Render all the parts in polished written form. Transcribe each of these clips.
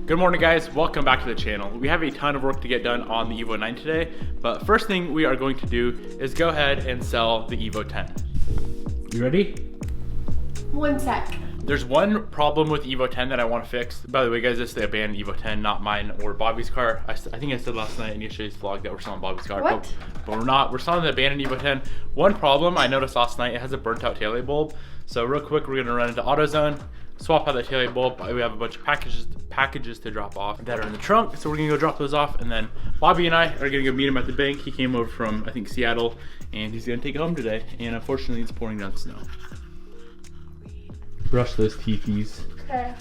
Good morning guys, welcome back to the channel. We have a ton of work to get done on the Evo 9 today, but first thing we are going to do is go ahead and sell the Evo 10. You ready? One sec. There's one problem with Evo 10 that I want to fix. By the way guys, this is the abandoned Evo 10, not mine or Bobby's car. I think I said last night in yesterday's vlog that we're selling Bobby's car. What? But we're not, we're selling the abandoned Evo 10. One problem I noticed last night, it has a burnt out taillight bulb. So real quick, we're gonna run into AutoZone, swap out the taillight bulb. We have a bunch of packages to drop off that are in the trunk, so we're gonna go drop those off, and then Bobby and I are gonna go meet him at the bank. He came over from, I think, Seattle, and he's gonna take it home today, and unfortunately it's pouring down snow. Brush those teethies. Okay.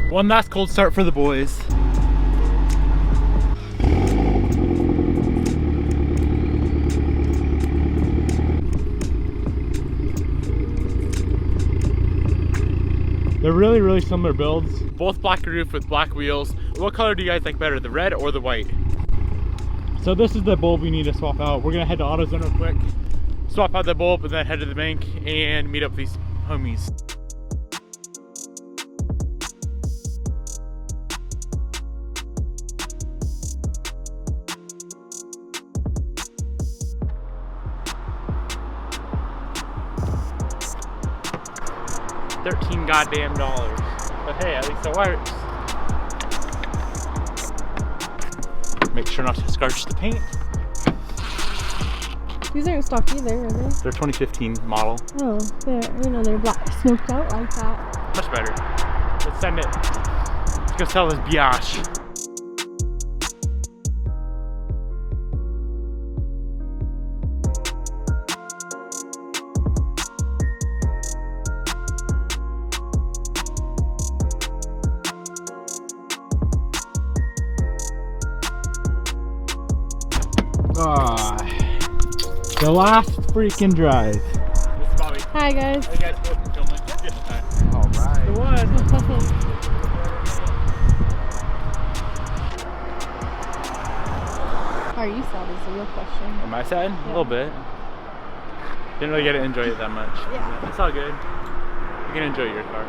One last cold start for the boys. They're really similar builds. Both black roof with black wheels. What color do you guys like better, the red or the white? So this is the bulb we need to swap out. We're gonna head to AutoZone real quick, swap out the bulb, and then head to the bank and meet up with these homies. $13 goddamn dollars. But hey, at least it works. Make sure not to scratch the paint. These aren't stock either, are they? They're 2015 model. Oh, they're, you know, they're black smoked out like that. Much better. Let's send it. Let's go sell this biatch. The last freaking drive. This is Bobby. Hi guys. Hey guys, both filming. Good time. Alright. The one. Are you sad is the real question. Am I sad? Yeah. A little bit. Didn't really get to enjoy it that much. Yeah. It's all good. You can enjoy your car.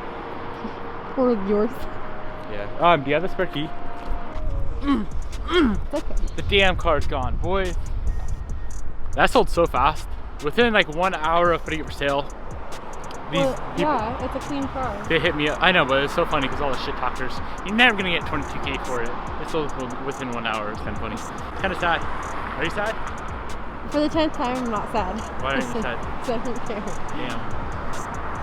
Or yours. Yeah. Do you have the spare key? It's okay. The damn car's gone, boys. That sold so fast. Within like 1 hour of putting it for sale, these people, yeah, it's a clean car. they hit me up. I know, but it's so funny because all the shit talkers, you're never gonna get 22K for it. It sold within 1 hour. It's kind of funny. It's kind of sad. Are you sad? For the 10th time, I'm not sad. Why are you sad? Because I don't care. Damn.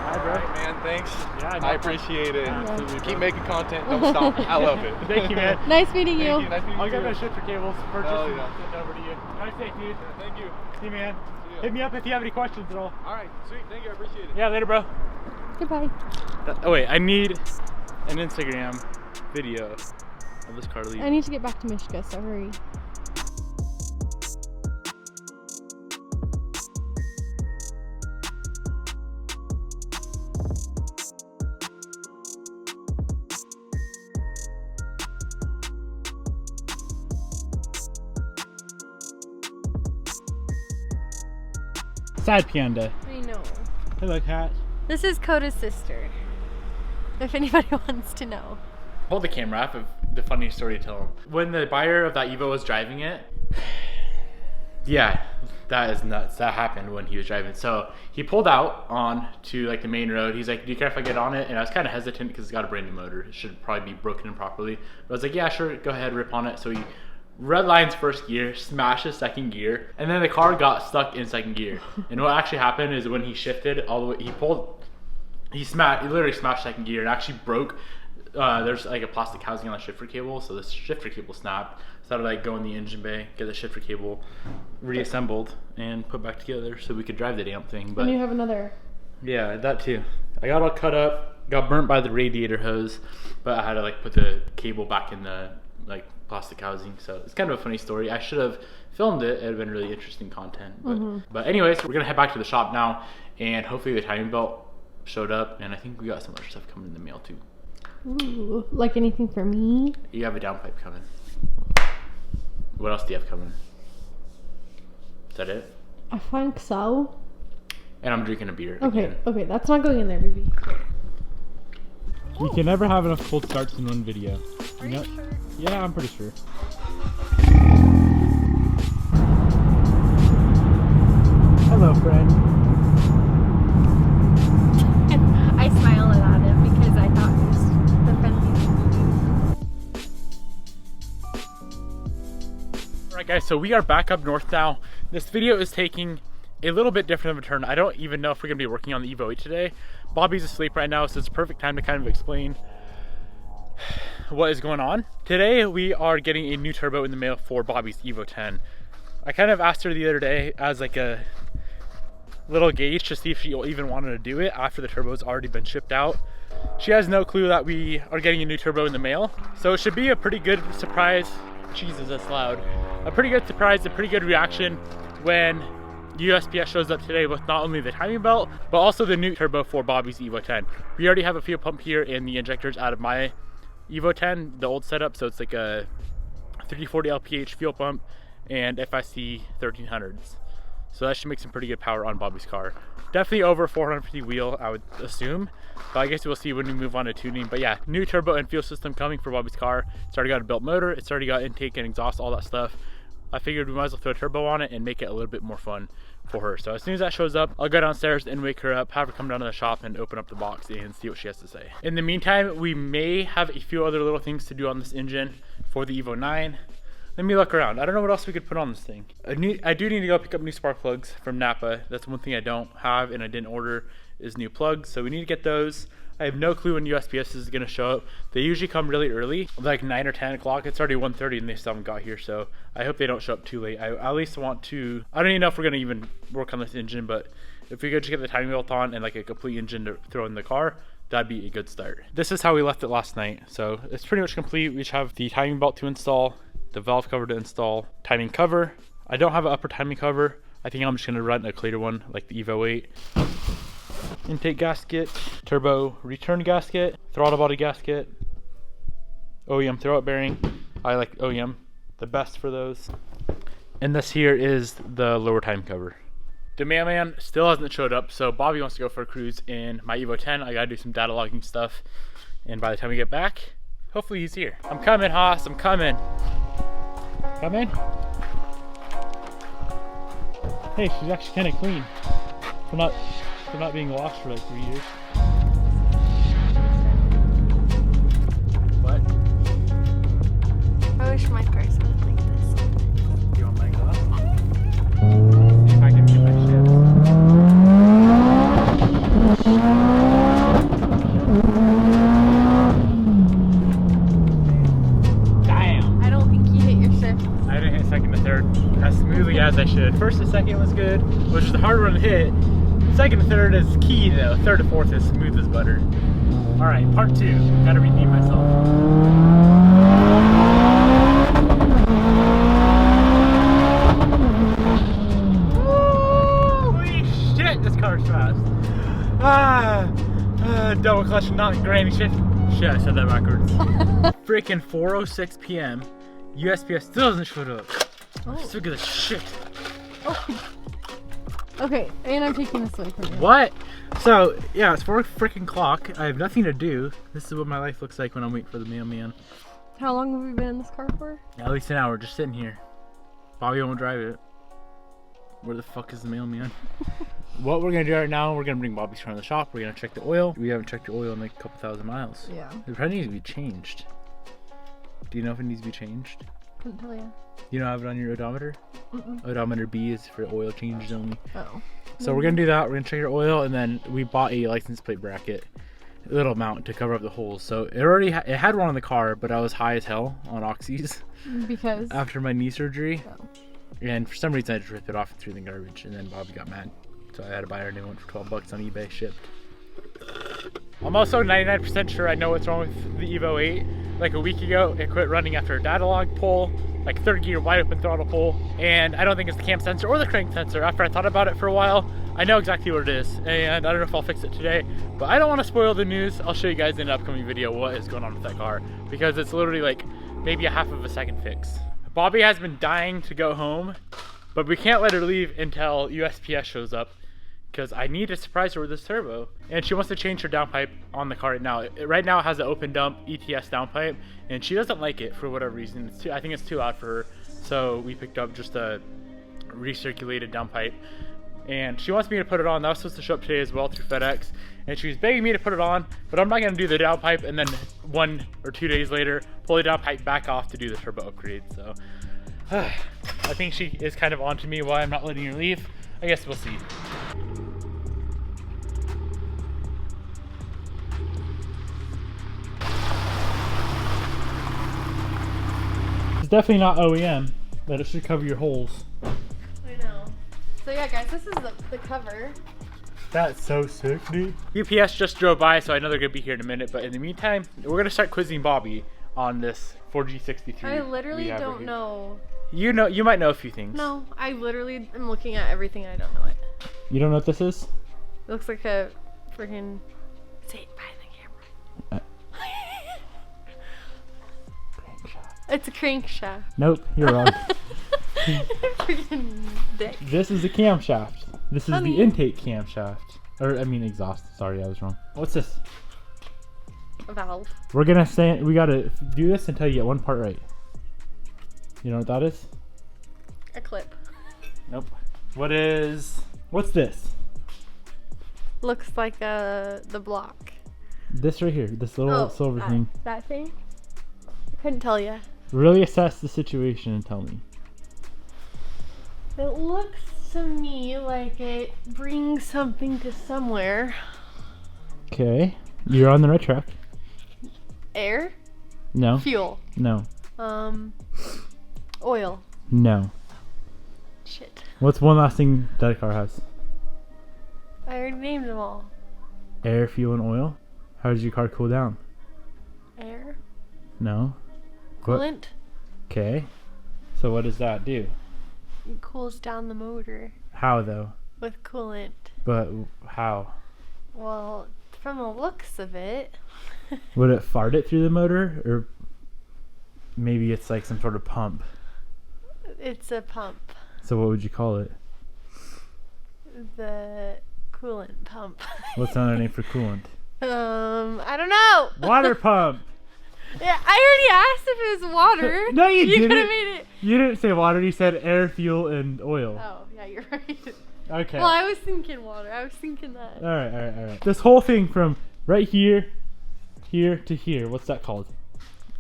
Hi, bro. Alright, man, thanks. Yeah, no I appreciate it. Absolutely, Keep bro. making content, don't stop. I love it. Thank you, man. Nice meeting you. Thank you. Nice meeting I'll you get too. my shit for cables purchased Hell and yeah. send over to you. Nice day, dude. Thank you. See you, man. See ya. Hit me up if you have any questions at all. Alright, sweet. Thank you. I appreciate it. Yeah, later, bro. Goodbye. Oh wait, I need an Instagram video of this car leaving. I need to get back to Michigan, so hurry. Sad panda. I know. Hello, cat. This is Coda's sister. If anybody wants to know. Hold the camera up of the funny story to tell him. When the buyer of that Evo was driving it, yeah, that is nuts. That happened when he was driving. So he pulled out on to like the main road. He's like, do you care if I get on it? And I was kind of hesitant because it's got a brand new motor. It should probably be broken in properly. But I was like, yeah, sure, go ahead, rip on it. So he red lines first gear, smashes second gear, and then the car got stuck in second gear. And what actually happened is when he shifted all the way, he literally smashed second gear and actually broke. There's like a plastic housing on the shifter cable, so the shifter cable snapped. So I had to like go in the engine bay, get the shifter cable reassembled and put back together so we could drive the damn thing. But And you have another. yeah, that too. I got all cut up, got burnt by the radiator hose, but I had to like put the cable back in the like plastic housing. So it's kind of a funny story. I should have filmed it. It would have been really interesting content. But anyways, we're gonna head back to the shop now, and hopefully the timing belt showed up, and I think we got some other stuff coming in the mail too. Ooh, like anything for me? You have a downpipe coming. What else do you have coming? Is that it? I think so. And I'm drinking a beer. Okay, again. okay, that's not going in there, baby. You can never have enough cold starts in one video. Are you sure? Yeah, I'm pretty sure. Hello, friend. I smiled at him because I thought he was the friendliest. Alright guys, so we are back up north now. This video is taking a little bit different of a turn. I don't even know if we're going to be working on the Evo 8 today. Bobby's asleep right now, so it's a perfect time to kind of explain what is going on. Today we are getting a new turbo in the mail for Bobby's Evo 10. I kind of asked her the other day as like a little gauge to see if she even wanted to do it after the turbo's already been shipped out. She has no clue that we are getting a new turbo in the mail, so it should be a pretty good surprise. Jesus, that's loud. A pretty good surprise, a pretty good reaction when USPS shows up today with not only the timing belt, but also the new turbo for Bobby's Evo 10. We already have a fuel pump here and the injectors out of my Evo 10, the old setup, so it's like a 340 LPH fuel pump and FIC 1300s. So that should make some pretty good power on Bobby's car. Definitely over 450 wheel, I would assume. But I guess we'll see when we move on to tuning. But yeah, new turbo and fuel system coming for Bobby's car. It's already got a built motor. It's already got intake and exhaust, all that stuff. I figured we might as well throw a turbo on it and make it a little bit more fun for her. So as soon as that shows up, I'll go downstairs and wake her up, have her come down to the shop and open up the box and see what she has to say. In the meantime, we may have a few other little things to do on this engine for the Evo 9. Let me look around. I don't know what else we could put on this thing. I do need to go pick up new spark plugs from Napa. That's one thing I don't have and I didn't order is new plugs. So we need to get those. I have no clue when USPS is gonna show up. They usually come really early, like 9 or 10 o'clock. It's already 1:30 and they still haven't got here. So I hope they don't show up too late. I at least want to, I don't even know if we're gonna even work on this engine, but if we could just get the timing belt on and like a complete engine to throw in the car, that'd be a good start. This is how we left it last night. So it's pretty much complete. We just have the timing belt to install, the valve cover to install, timing cover. I don't have an upper timing cover. I think I'm just gonna run a clear one like the Evo 8. Intake gasket, turbo return gasket, throttle body gasket, OEM throwout bearing. I like OEM the best for those. And this here is the lower time cover. The mailman still hasn't showed up, so Bobby wants to go for a cruise in my Evo 10. I gotta do some data logging stuff, and by the time we get back, hopefully he's here. I'm coming, Haas, I'm coming. Come in. Hey, she's actually kind of clean. For not being washed for like 3 years. What? I wish my car sounded like this. You want my glass? See if I can get my shit. Damn. I don't think you hit your shift. I didn't hit second to third as smoothly as I should. First to second was good, which is the hard one to hit. Second to third is key though. Third to fourth is smooth as butter. All right, part 2. Gotta redeem myself. Holy shit, this car's fast. Double clutch, not granny shift. Shit, I said that backwards. Freaking 4:06 p.m. USPS still hasn't showed up. I'm sick of this shit. Okay, and I'm taking this away from you. What? So, yeah, it's 4 freaking o'clock. I have nothing to do. This is what my life looks like when I'm waiting for the mailman. How long have we been in this car for? At least an hour, just sitting here. Bobby won't drive it. Where the fuck is the mailman? What we're gonna do right now, we're gonna bring Bobby's car in the shop. We're gonna check the oil. We haven't checked the oil in like a couple thousand miles. Yeah. It probably needs to be changed. Do you know if it needs to be changed? Couldn't tell you. You don't have it on your odometer? Odometer B is for oil changes only. Oh. So we're gonna do that. We're gonna check your oil, and then we bought a license plate bracket, a little amount to cover up the holes. So it already it had one on the car, but I was high as hell on oxys Because? after my knee surgery, Oh. and for some reason I just ripped it off and threw it in the garbage. And then Bobby got mad, so I had to buy her a new one for $12 on eBay shipped. I'm also 99% sure I know what's wrong with the Evo 8. Like a week ago, it quit running after a data log pull, like 3rd gear wide open throttle pull, and I don't think it's the cam sensor or the crank sensor. After I thought about it for a while, I know exactly what it is, and I don't know if I'll fix it today, but I don't want to spoil the news. I'll show you guys in an upcoming video what is going on with that car, because it's literally like maybe a half of a second fix. Bobby has been dying to go home But we can't let her leave until USPS shows up, because I need to surprise her with this turbo. And she wants to change her downpipe on the car right now. Right now it has an open dump ETS downpipe, and she doesn't like it for whatever reason. I think it's too loud for her. So we picked up just a recirculated downpipe, and she wants me to put it on. That was supposed to show up today as well through FedEx, and she was begging me to put it on, but I'm not gonna do the downpipe and then 1 or 2 days later pull the downpipe back off to do the turbo upgrade. So I think she is kind of onto me why I'm not letting her leave. I guess we'll see. It's definitely not OEM, but it should cover your holes. I know. So yeah, guys, this is the cover. That's so sick, dude. UPS just drove by, so I know they're gonna be here in a minute, but in the meantime, we're gonna start quizzing Bobby on this 4G63. I literally don't know. You might know a few things. No, I literally am looking at everything and I don't know it. You don't know what this is? It looks like a freaking. Say it by the camera. It's a crankshaft. Nope, you're wrong. Freaking dick. This is the camshaft. This is Honey. the intake camshaft. Or, I mean exhaust. Sorry, I was wrong. What's this? A valve. We gotta do this until you get one part right. You know what that is? A clip. Nope. What's this? Looks like the block. This right here. This little silver thing. That thing? I couldn't tell you. Really assess the situation and tell me. It looks to me like it brings something to somewhere. Okay. You're on the right track. Air? No. Fuel. No. Oil. No. Shit. What's one last thing that a car has? I already named them all. Air, fuel, and oil? How does your car cool down? Air. No. What? Coolant. Okay. So what does that do? It cools down the motor How though? with coolant. But how? Well, from the looks of it, Would it fart it through the motor? Or maybe it's like some sort of pump. it's a pump. So what would you call it? The coolant pump. What's another name for coolant? I don't know. Water pump! Yeah, I already asked if it was water. No, you You could didn't. have made it. You didn't say water, you said air, fuel, and oil. Oh, yeah, you're right. Okay. Well, I was thinking water. I was thinking that. Alright. This whole thing from right here to here, what's that called?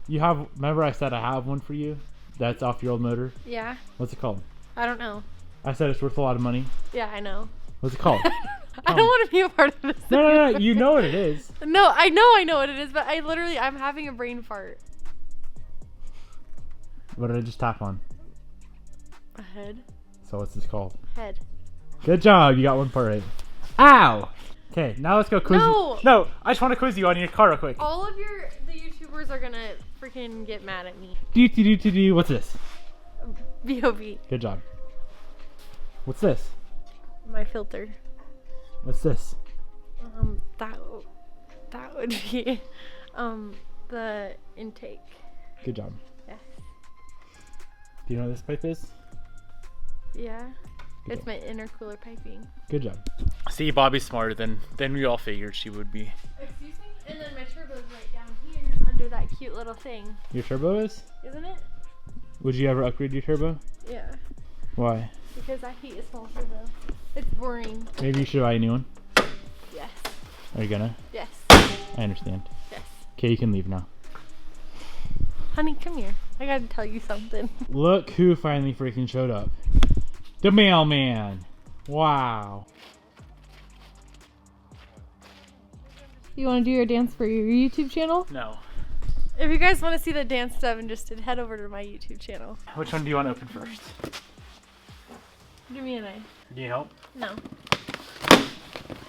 Remember I said I have one for you? That's off your old motor? Yeah, What's it called? I don't know. I said it's worth a lot of money. Yeah, I know. What's it called? I don't want to be a part of this. No, you know what it is. No, I know what it is, but I'm having a brain fart. What did I just tap on? A head. So what's this called? Head. Good job, you got one part right. Ow! Okay, now let's go quiz No! No, I just want to quiz you on your car real quick. All of the YouTubers are gonna freaking get mad at me. Do. What's this? B.O.B. Good job. What's this? My filter. What's this? That would be the intake. Good job. Yes. Do you know what this pipe is? Yeah. Good It's my intercooler piping. Good job. See, Bobby's smarter than we all figured she would be. Excuse me? And then my turbo's right down here under that cute little thing. Your turbo is? Isn't it? Would you ever upgrade your turbo? Yeah. Why? Because I hate a small turbo. It's boring. Maybe you should buy a new one. Yes. Are you gonna? Yes. I understand. Yes. Okay, you can leave now. Honey, come here. I gotta tell you something. Look who finally freaking showed up. The mailman. Wow. You want to do your dance for your YouTube channel? No. If you guys want to see the dance Devin just did, head over to my YouTube channel. Which one do you want to open first? Give me a knife. Need help? No.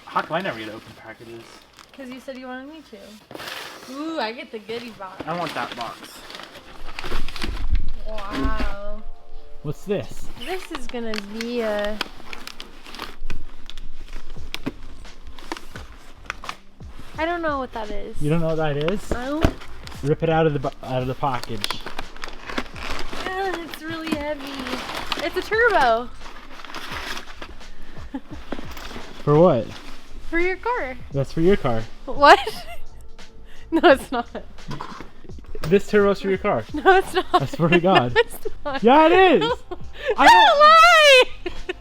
How come I never get to open packages? Because you said you wanted me to. Ooh, I get the goodie box. I want that box. Wow. What's this? This is gonna be a... I don't know what that is. You don't know what that is? No. Rip it out of the package. It's really heavy. It's a turbo. For what? For your car. That's for your car. What? No, it's not. This turbo's for your car. No, it's not. I swear to God. No, it's not. Yeah, it is. No. I Don't lie!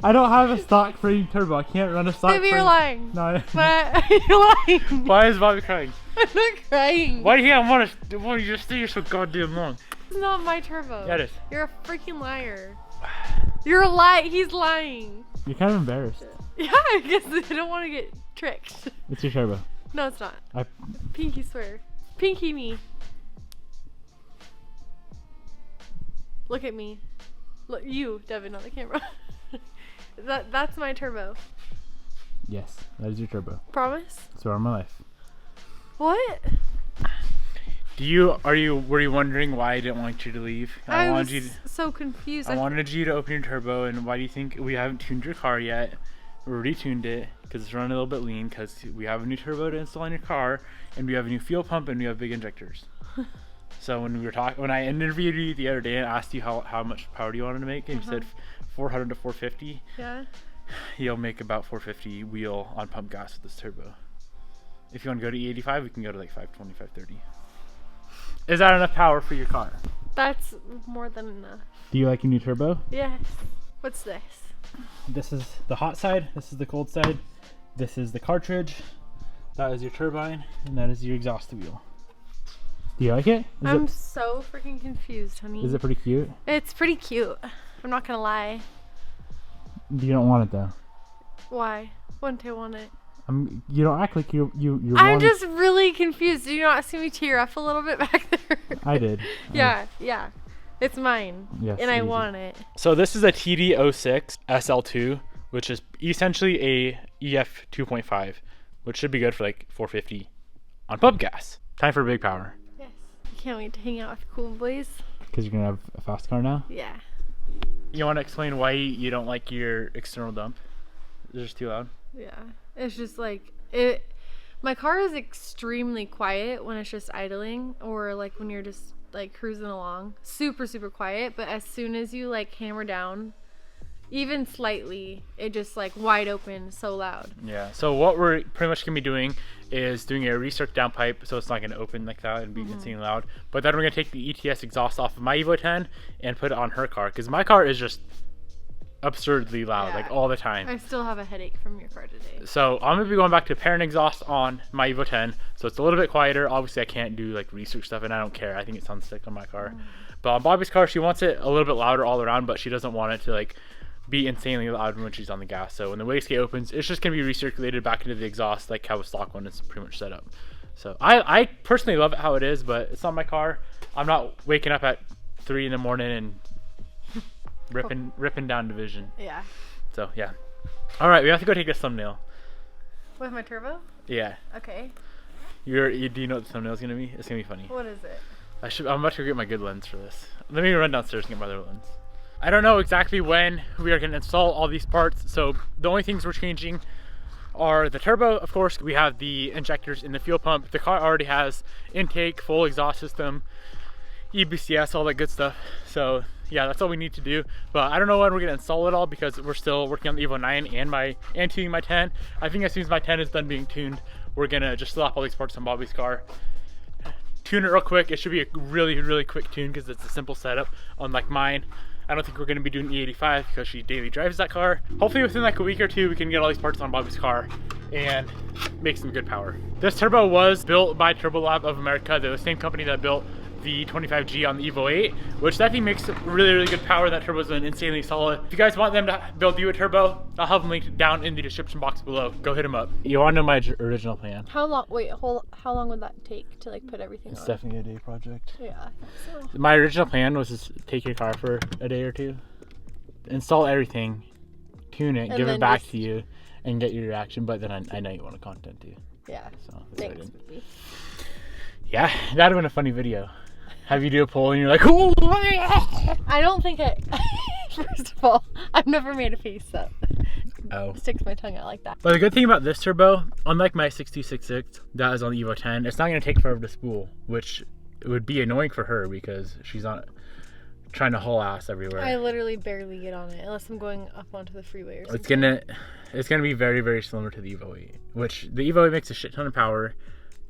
I don't have a stock frame turbo. I can't run a stock Baby, frame. you're lying. No. You're lying. Why is Bobby crying? I'm not crying. Why do you want to just stay here so goddamn long? It's not my turbo. Yeah, it is. You're a freaking liar. You're a lie. He's lying. You're kind of embarrassed. Yeah, I guess I don't want to get tricked. It's your turbo. No, it's not. I Pinky swear. Pinky me. Look at me. Look, you, Devin, not the camera. That's my turbo. Yes, that is your turbo. Promise? So my life. What? Were you wondering why I didn't want you to leave? I was so confused. I wanted you to open your turbo, and why do you think we haven't tuned your car yet? We already tuned it because it's running a little bit lean because we have a new turbo to install in your car, and we have a new fuel pump, and we have big injectors. So when I interviewed you the other day and asked you how much power do you wanted to make, and you said 400 to 450. Yeah. You'll make about 450 wheel on pump gas with this turbo. If you want to go to E85, we can go to like 520, 530. Is that enough power for your car? That's more than enough. Do you like your new turbo? Yes. What's this? This is the hot side. This is the cold side. This is the cartridge. That is your turbine, and that is your exhaust wheel. Do you like it? I'm so freaking confused, honey. Is it pretty cute? It's pretty cute. I'm not gonna lie. You don't want it though. Why? Wouldn't I want it? You don't act like you're I'm just really confused. Did you not see me tear up a little bit back there? I did. Yeah. It's mine. Yes, and I easy. want it. So this is a TD06 SL2, which is essentially a EF 2.5, which should be good for like 450 on pump gas. Time for big power. Yes. I can't wait to hang out with cool boys. Because you're gonna have a fast car now. Yeah. You want to explain why you don't like your external dump? Is it just too loud? Yeah. It's just like it. My car is extremely quiet when it's just idling, or like when you're just like cruising along. Super, super quiet. But as soon as you like hammer down, even slightly, it just like wide open, so loud. Yeah. So what we're pretty much gonna be doing is doing a recirc downpipe, so it's not gonna open like that and be insanely loud. But then we're gonna take the ETS exhaust off of my Evo 10 and put it on her car, because my car is just absurdly loud, like all the time. I still have a headache from your car today. So I'm gonna be going back to parent exhaust on my Evo 10, so it's a little bit quieter. Obviously I can't do like research stuff, and I don't care. I think it sounds sick on my car. But on Bobby's car, she wants it a little bit louder all around, but she doesn't want it to like be insanely loud when she's on the gas. So when the wastegate opens, it's just gonna be recirculated back into the exhaust like how a stock one is pretty much set up. So I personally love it how it is, but it's not my car. I'm not waking up at 3 in the morning and ripping down division. Yeah. So yeah. All right, we have to go take a thumbnail. With my turbo? Yeah. Okay. Do you know what the thumbnail's gonna be? It's gonna be funny. What is it? I'm about to go get my good lens for this. Let me run downstairs and get my other lens. I don't know exactly when we are gonna install all these parts, so the only things we're changing are the turbo. Of course, we have the injectors in the fuel pump. The car already has intake, full exhaust system, EBCS, all that good stuff. So yeah, that's all we need to do. But I don't know when we're gonna install it all, because we're still working on the Evo 9 and tuning my 10. I think as soon as my 10 is done being tuned, we're gonna just slap all these parts on Bobby's car, tune it real quick. It should be a really, really quick tune because it's a simple setup. Unlike mine, I don't think we're gonna be doing E85 because she daily drives that car. Hopefully within like a week or two, we can get all these parts on Bobby's car and make some good power. This turbo was built by Turbo Lab of America. They're the same company that built the 25G on the Evo 8, which that thing makes really, really good power. That turbo's been insanely solid. If you guys want them to build you a turbo, I'll have them linked down in the description box below. Go hit them up. You want to know my original plan? How long? Wait, how long would that take to like put everything It's on? definitely a day project. Yeah. So. My original plan was to take your car for a day or two, install everything, tune it, And give it then back just- to you, and get your reaction. But then I know you want content too. Yeah. So that's what I Thanks, did. baby. Yeah, that'd have been a funny video. Have you do a poll and you're like, "Ooh, I don't think I. First of all, I've never made a face that sticks my tongue out like that. But the good thing about this turbo, unlike my 6266 that is on the Evo 10, it's not going to take forever to spool, which would be annoying for her because she's on trying to haul ass everywhere. I literally barely get on it unless I'm going up onto the freeway or something. It's gonna be very, very similar to the Evo 8, which the Evo 8 makes a shit ton of power,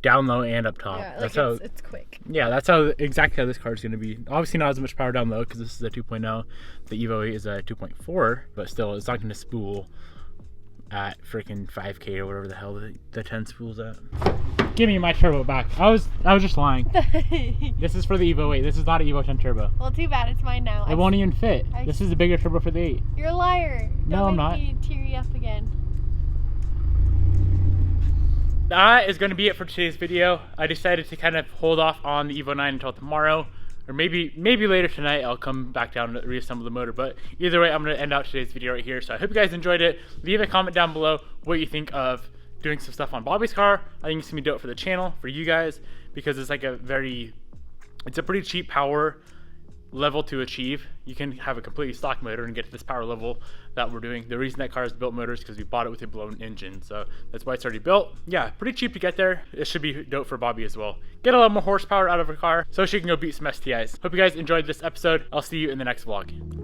down low and up top. Yeah, that's like it's quick. Yeah, that's exactly how this car is gonna be. Obviously not as much power down low because this is a 2.0. The Evo 8 is a 2.4, but still, it's not gonna spool at freaking 5K or whatever the hell the 10 spools at. Give me my turbo back. I was just lying. This is for the Evo 8. This is not an Evo 10 turbo. Well, too bad. It's mine now. It won't even fit. This is the bigger turbo for the 8. You're a liar. No, I'm not. Don't make me tear you up again. That is going to be it for today's video. I decided to kind of hold off on the Evo 9 until tomorrow, or maybe later tonight I'll come back down and reassemble the motor. But either way, I'm going to end out today's video right here. So I hope you guys enjoyed it. Leave a comment down below what you think of doing some stuff on Bobby's car. I think it's going to be dope for the channel, for you guys, because it's like it's a pretty cheap power level to achieve. You can have a completely stock motor and get to this power level that we're doing. The reason that car is built motors because we bought it with a blown engine, so that's why it's already built. Yeah, pretty cheap to get there. It should be dope for Bobby as well. Get a lot more horsepower out of her car so she can go beat some STIs. Hope you guys enjoyed this episode. I'll see you in the next vlog.